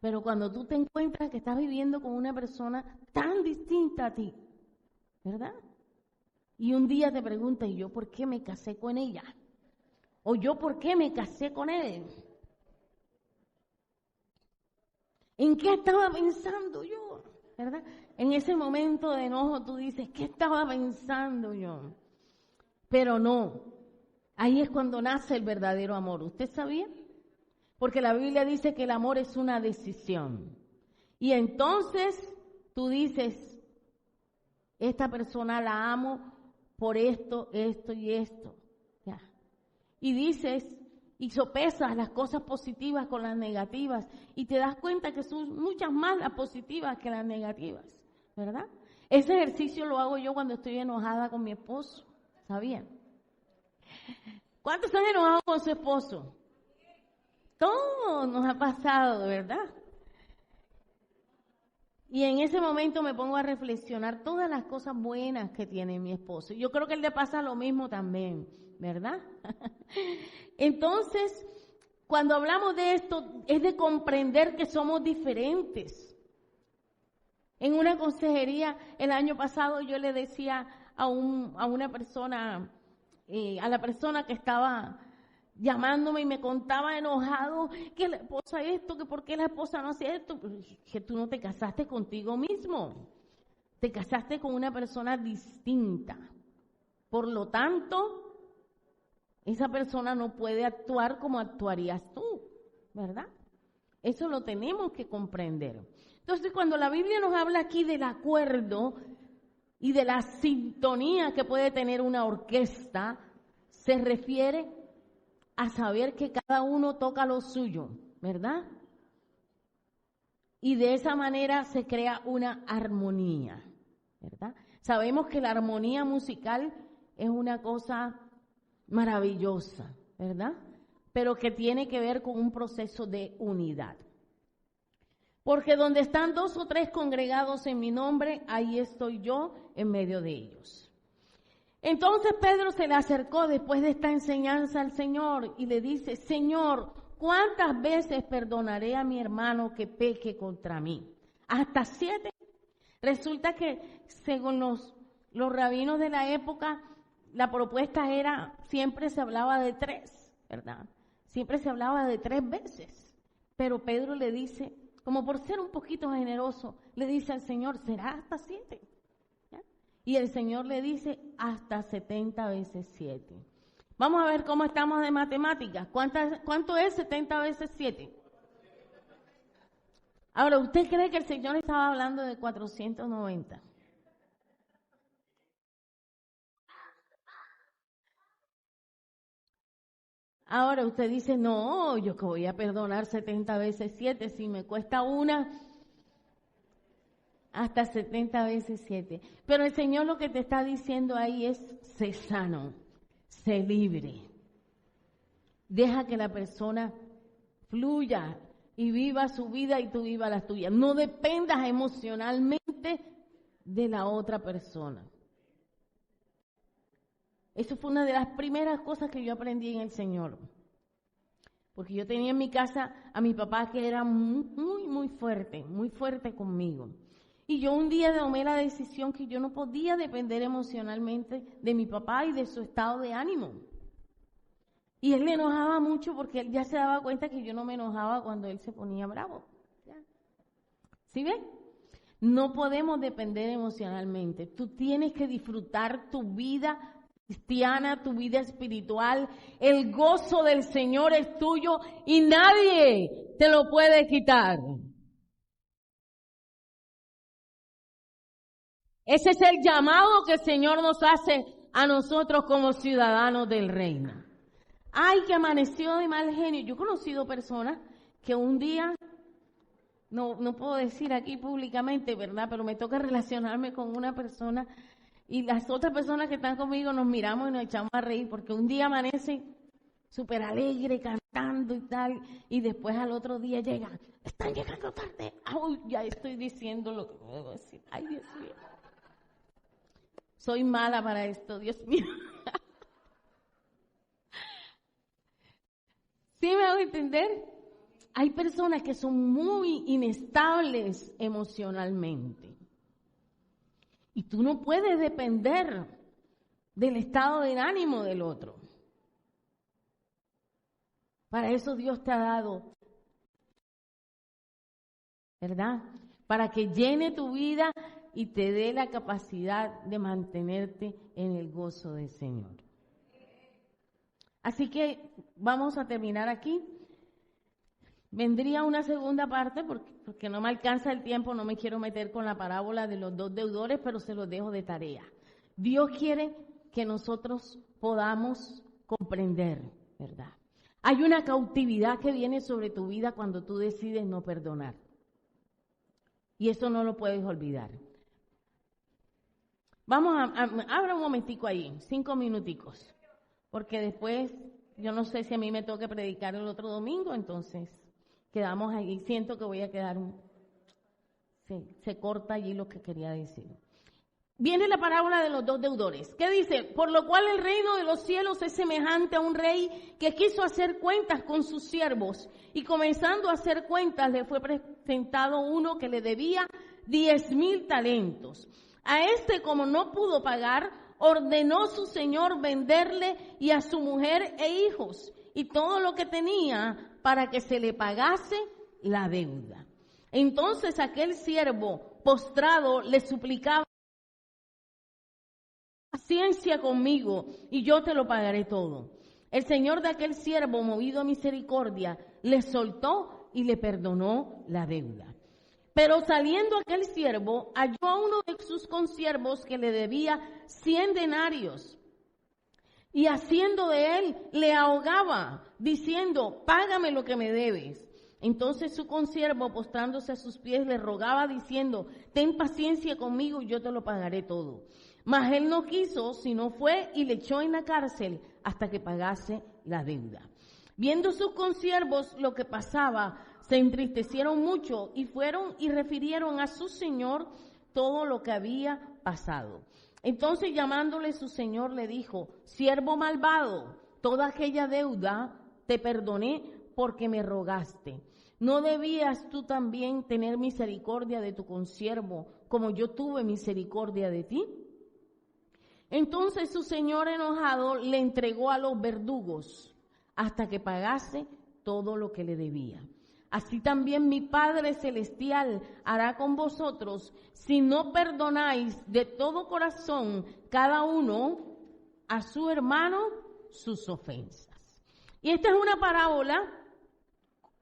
Pero cuando tú te encuentras que estás viviendo con una persona tan distinta a ti, ¿verdad? Y un día te preguntas, ¿y yo por qué me casé con ella? ¿O yo por qué me casé con él? ¿En qué estaba pensando yo? ¿Verdad? En ese momento de enojo tú dices, ¿qué estaba pensando yo? Pero no, ahí es cuando nace el verdadero amor. ¿Usted sabía? Porque la Biblia dice que el amor es una decisión. Y entonces tú dices, esta persona la amo por esto, esto y esto. Ya. Y dices, y sopesas las cosas positivas con las negativas y te das cuenta que son muchas más las positivas que las negativas, ¿verdad? Ese ejercicio lo hago yo cuando estoy enojada con mi esposo, ¿sabían? ¿Cuántos han enojado con su esposo? Todo nos ha pasado, ¿verdad? Y en ese momento me pongo a reflexionar todas las cosas buenas que tiene mi esposo. Yo creo que a él le pasa lo mismo también, ¿verdad? Entonces, cuando hablamos de esto, es de comprender que somos diferentes. En una consejería, el año pasado, yo le decía a una persona, a la persona que estaba llamándome y me contaba enojado que la esposa esto, que por qué la esposa no hace esto, que tú no te casaste contigo mismo, te casaste con una persona distinta. Por lo tanto, esa persona no puede actuar como actuarías tú, ¿verdad? Eso lo tenemos que comprender. Entonces, cuando la Biblia nos habla aquí del acuerdo y de la sintonía que puede tener una orquesta, se refiere a saber que cada uno toca lo suyo, ¿verdad? Y de esa manera se crea una armonía, ¿verdad? Sabemos que la armonía musical es una cosa maravillosa, ¿verdad? Pero que tiene que ver con un proceso de unidad. Porque donde están 2 o 3 congregados en mi nombre, ahí estoy yo en medio de ellos. Entonces Pedro se le acercó después de esta enseñanza al Señor y le dice, Señor, ¿cuántas veces perdonaré a mi hermano que peque contra mí? ¿Hasta 7? Resulta que según los rabinos de la época, la propuesta era, siempre se hablaba de 3, ¿verdad? Siempre se hablaba de 3 veces. Pero Pedro le dice, como por ser un poquito generoso, le dice al Señor, ¿será hasta 7? Y el Señor le dice hasta 70 veces 7. Vamos a ver cómo estamos de matemáticas. ¿Cuánto es 70 veces 7? Ahora, ¿usted cree que el Señor estaba hablando de 490? Ahora usted dice, no, yo que voy a perdonar 70 veces 7, si me cuesta una, hasta 70 veces 7. Pero el Señor lo que te está diciendo ahí es, sé sano, sé libre. Deja que la persona fluya y viva su vida y tú viva la tuya. No dependas emocionalmente de la otra persona. Eso fue una de las primeras cosas que yo aprendí en el Señor. Porque yo tenía en mi casa a mi papá que era muy fuerte conmigo. Y yo un día tomé la decisión que yo no podía depender emocionalmente de mi papá y de su estado de ánimo. Y él le enojaba mucho porque él ya se daba cuenta que yo no me enojaba cuando él se ponía bravo. ¿Sí ven? No podemos depender emocionalmente. Tú tienes que disfrutar tu vida cristiana, tu vida espiritual. El gozo del Señor es tuyo y nadie te lo puede quitar. Ese es el llamado que el Señor nos hace a nosotros como ciudadanos del reino. Ay, que amaneció de mal genio. Yo he conocido personas que un día, no puedo decir aquí públicamente, ¿verdad? Pero me toca relacionarme con una persona y las otras personas que están conmigo nos miramos y nos echamos a reír porque un día amanece súper alegre, cantando y tal, y después al otro día llegan, están llegando tarde. Ay, ya estoy diciendo lo que puedo decir. Ay, Dios mío. Soy mala para esto, Dios mío. ¿Sí me hago entender? Hay personas que son muy inestables emocionalmente. Y tú no puedes depender del estado de ánimo del otro. Para eso Dios te ha dado, ¿verdad? Para que llene tu vida y te dé la capacidad de mantenerte en el gozo del Señor. Así que vamos a terminar aquí. Vendría una segunda parte porque no me alcanza el tiempo, no me quiero meter con la parábola de los 2 deudores, pero se los dejo de tarea. Dios quiere que nosotros podamos comprender, ¿verdad? Hay una cautividad que viene sobre tu vida cuando tú decides no perdonar. Y eso no lo puedes olvidar. Vamos abra un momentico ahí, 5 minuticos. Porque después, yo no sé si a mí me toca predicar el otro domingo, entonces quedamos ahí. Siento que voy a quedar se corta allí lo que quería decir. Viene la parábola de los 2 deudores. ¿Qué dice? Por lo cual el reino de los cielos es semejante a un rey que quiso hacer cuentas con sus siervos. Y comenzando a hacer cuentas, le fue presentado uno que le debía 10,000 talentos. A este, como no pudo pagar, ordenó su señor venderle y a su mujer e hijos y todo lo que tenía para que se le pagase la deuda. Entonces aquel siervo postrado le suplicaba: paciencia conmigo y yo te lo pagaré todo. El señor de aquel siervo, movido a misericordia, le soltó y le perdonó la deuda. Pero saliendo aquel siervo, halló a uno de sus consiervos que le debía 100 denarios. Y haciendo de él, le ahogaba, diciendo: págame lo que me debes. Entonces su consiervo, postrándose a sus pies, le rogaba, diciendo: ten paciencia conmigo y yo te lo pagaré todo. Mas él no quiso, sino fue y le echó en la cárcel hasta que pagase la deuda. Viendo sus consiervos lo que pasaba, se entristecieron mucho y fueron y refirieron a su señor todo lo que había pasado. Entonces llamándole su señor le dijo: siervo malvado, toda aquella deuda te perdoné porque me rogaste. ¿No debías tú también tener misericordia de tu consiervo como yo tuve misericordia de ti? Entonces su señor enojado le entregó a los verdugos hasta que pagase todo lo que le debía. Así también mi Padre Celestial hará con vosotros si no perdonáis de todo corazón cada uno a su hermano sus ofensas. Y esta es una parábola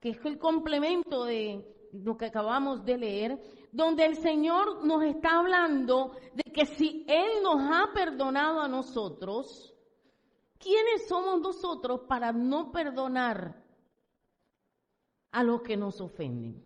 que es el complemento de lo que acabamos de leer, donde el Señor nos está hablando de que si Él nos ha perdonado a nosotros, ¿quiénes somos nosotros para no perdonar a los que nos ofenden?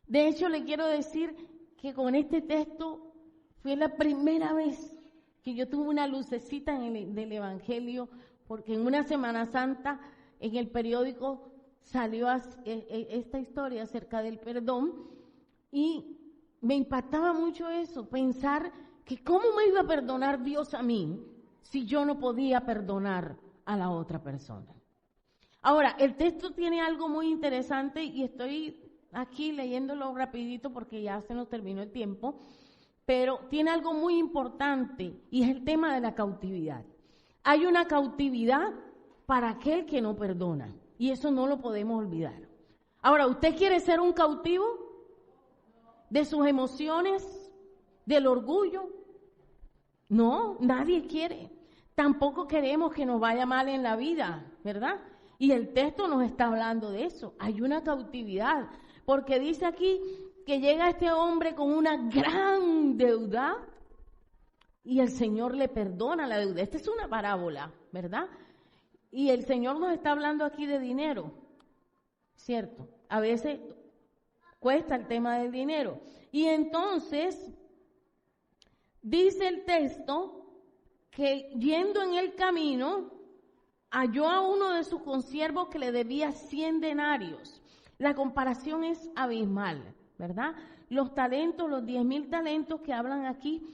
De hecho, le quiero decir que con este texto fue la primera vez que yo tuve una lucecita del Evangelio, porque en una Semana Santa en el periódico salió esta historia acerca del perdón y me impactaba mucho eso, pensar que cómo me iba a perdonar Dios a mí si yo no podía perdonar a la otra persona. Ahora, el texto tiene algo muy interesante y estoy aquí leyéndolo rapidito porque ya se nos terminó el tiempo, pero tiene algo muy importante y es el tema de la cautividad. Hay una cautividad para aquel que no perdona y eso no lo podemos olvidar. Ahora, ¿usted quiere ser un cautivo de sus emociones, del orgullo? No, nadie quiere. Tampoco queremos que nos vaya mal en la vida, ¿verdad? Y el texto nos está hablando de eso. Hay una cautividad, porque dice aquí que llega este hombre con una gran deuda y el Señor le perdona la deuda. Esta es una parábola, ¿verdad? Y el Señor nos está hablando aquí de dinero, ¿cierto? A veces cuesta el tema del dinero. Y entonces dice el texto que yendo en el camino halló a uno de sus consiervos que le debía 100 denarios. La comparación es abismal, ¿verdad? Los talentos, los 10,000 talentos que hablan aquí,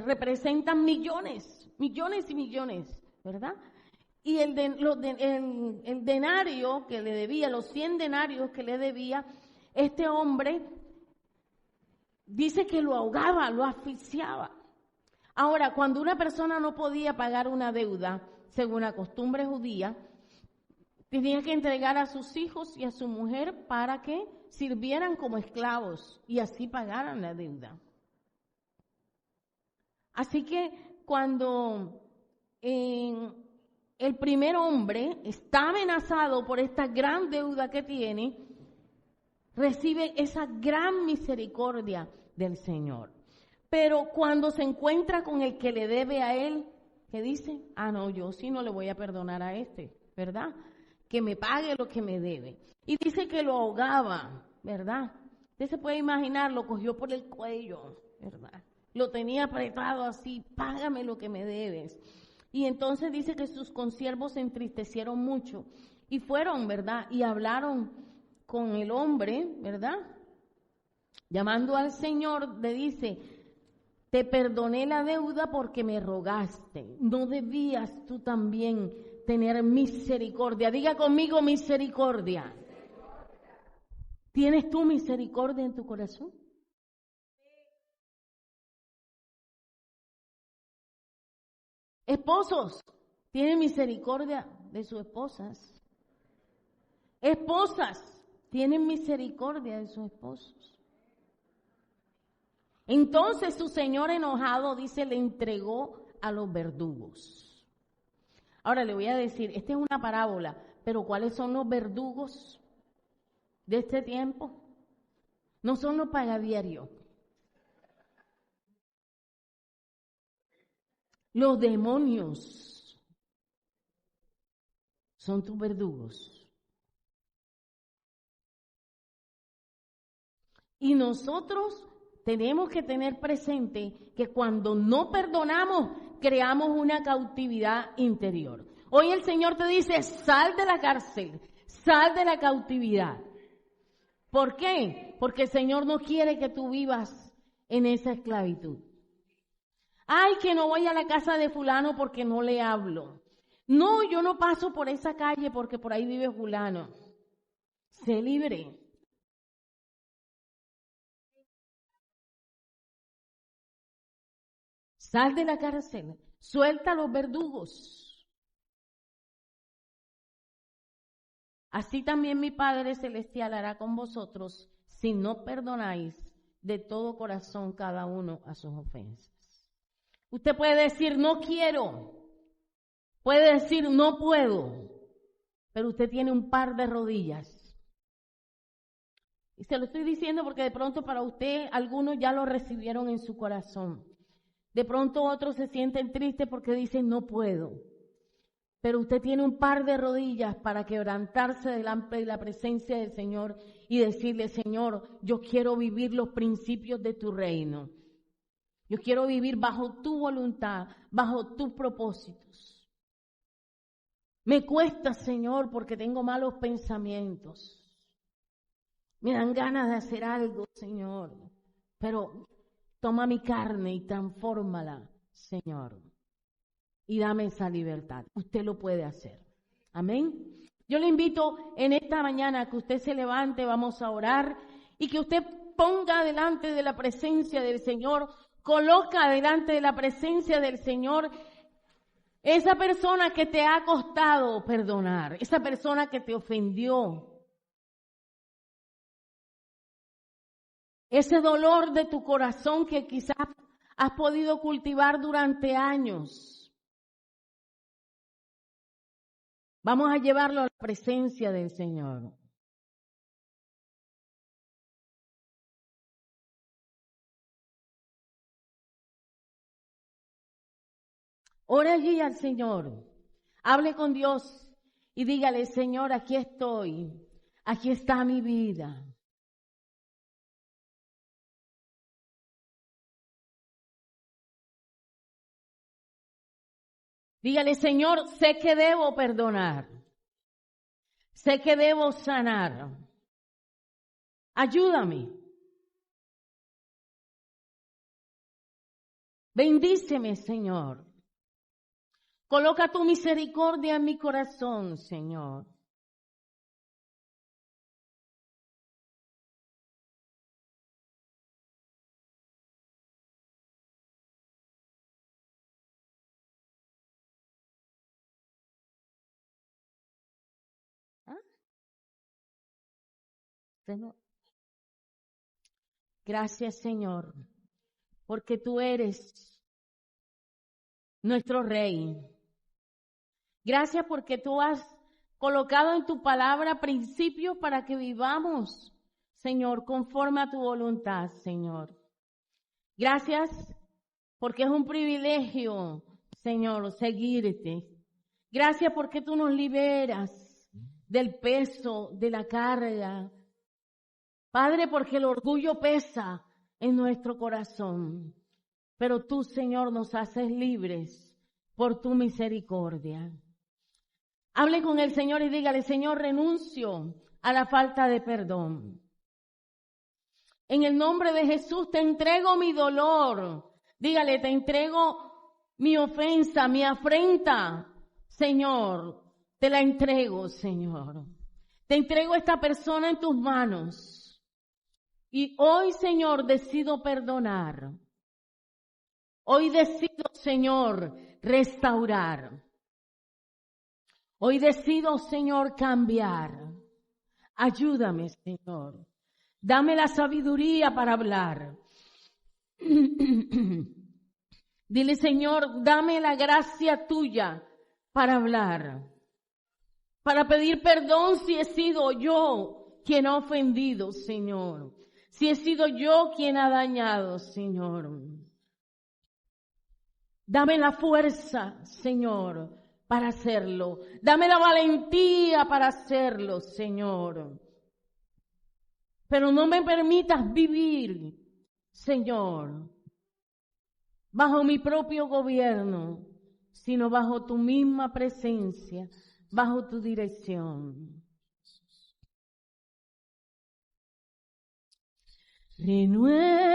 representan millones y millones, ¿verdad? Y el denario que le debía, los 100 denarios que le debía, este hombre dice que lo ahogaba, lo asfixiaba. Ahora, cuando una persona no podía pagar una deuda, según la costumbre judía, tenía que entregar a sus hijos y a su mujer para que sirvieran como esclavos y así pagaran la deuda. Así que cuando el primer hombre está amenazado por esta gran deuda que tiene, recibe esa gran misericordia del Señor. Pero cuando se encuentra con el que le debe a él, ¿qué dice? Ah, no, yo sí no le voy a perdonar a este, ¿verdad? Que me pague lo que me debe. Y dice que lo ahogaba, ¿verdad? Usted se puede imaginar, lo cogió por el cuello, ¿verdad? Lo tenía apretado así, págame lo que me debes. Y entonces dice que sus consiervos se entristecieron mucho y fueron, ¿verdad? Y hablaron con el hombre, ¿verdad? Llamando al Señor, le dice: te perdoné la deuda porque me rogaste. ¿No debías tú también tener misericordia? Diga conmigo, misericordia. ¿Tienes tú misericordia en tu corazón? Esposos, ¿tienen misericordia de sus esposas? Esposas, ¿tienen misericordia de sus esposos? Entonces su señor enojado, dice, le entregó a los verdugos. Ahora le voy a decir, esta es una parábola, pero ¿cuáles son los verdugos de este tiempo? No son los pagadiarios. Los demonios son tus verdugos. Y nosotros tenemos que tener presente que cuando no perdonamos, creamos una cautividad interior. Hoy el Señor te dice, sal de la cárcel, sal de la cautividad. ¿Por qué? Porque el Señor no quiere que tú vivas en esa esclavitud. Ay, que no voy a la casa de fulano porque no le hablo. No, yo no paso por esa calle porque por ahí vive fulano. Sé libre. Sal de la cárcel, suelta a los verdugos. Así también mi Padre Celestial hará con vosotros si no perdonáis de todo corazón cada uno a sus ofensas. Usted puede decir no quiero, puede decir no puedo, pero usted tiene un par de rodillas. Y se lo estoy diciendo porque de pronto para usted algunos ya lo recibieron en su corazón. De pronto otros se sienten tristes porque dicen no puedo. pero usted tiene un par de rodillas para quebrantarse delante de la presencia del Señor y decirle, Señor, yo quiero vivir los principios de tu reino. Yo quiero vivir bajo tu voluntad, bajo tus propósitos. Me cuesta, Señor, porque tengo malos pensamientos. Me dan ganas de hacer algo, Señor, pero toma mi carne y transfórmala, Señor, y dame esa libertad. Usted lo puede hacer. Amén. Yo le invito en esta mañana a que usted se levante, vamos a orar, y que usted ponga delante de la presencia del Señor, coloca delante de la presencia del Señor esa persona que te ha costado perdonar, esa persona que te ofendió, ese dolor de tu corazón que quizás has podido cultivar durante años. Vamos a llevarlo a la presencia del Señor. Ore allí al Señor. Hable con Dios y dígale, Señor, aquí estoy. Aquí está mi vida. Dígale, Señor, sé que debo perdonar. Sé que debo sanar. Ayúdame. Bendíceme, Señor. Coloca tu misericordia en mi corazón, Señor. ¿Ah? Gracias, Señor, porque tú eres nuestro Rey. Gracias porque tú has colocado en tu palabra principios para que vivamos, Señor, conforme a tu voluntad, Señor. Gracias porque es un privilegio, Señor, seguirte. Gracias porque tú nos liberas del peso, de la carga. Padre, porque el orgullo pesa en nuestro corazón. Pero tú, Señor, nos haces libres por tu misericordia. Hable con el Señor y dígale, Señor, renuncio a la falta de perdón. En el nombre de Jesús te entrego mi dolor. Dígale, te entrego mi ofensa, mi afrenta. Señor, te la entrego, Señor. Te entrego a esta persona en tus manos. Y hoy, Señor, decido perdonar. Hoy decido, Señor, restaurar. Hoy decido, Señor, cambiar. Ayúdame, Señor. Dame la sabiduría para hablar. Dile, Señor, dame la gracia tuya para hablar. Para pedir perdón si he sido yo quien ha ofendido, Señor. Si he sido yo quien ha dañado, Señor. Dame la fuerza, Señor, para hacerlo. Dame la valentía para hacerlo, Señor. Pero no me permitas vivir, Señor, bajo mi propio gobierno, sino bajo tu misma presencia, bajo tu dirección. Renueva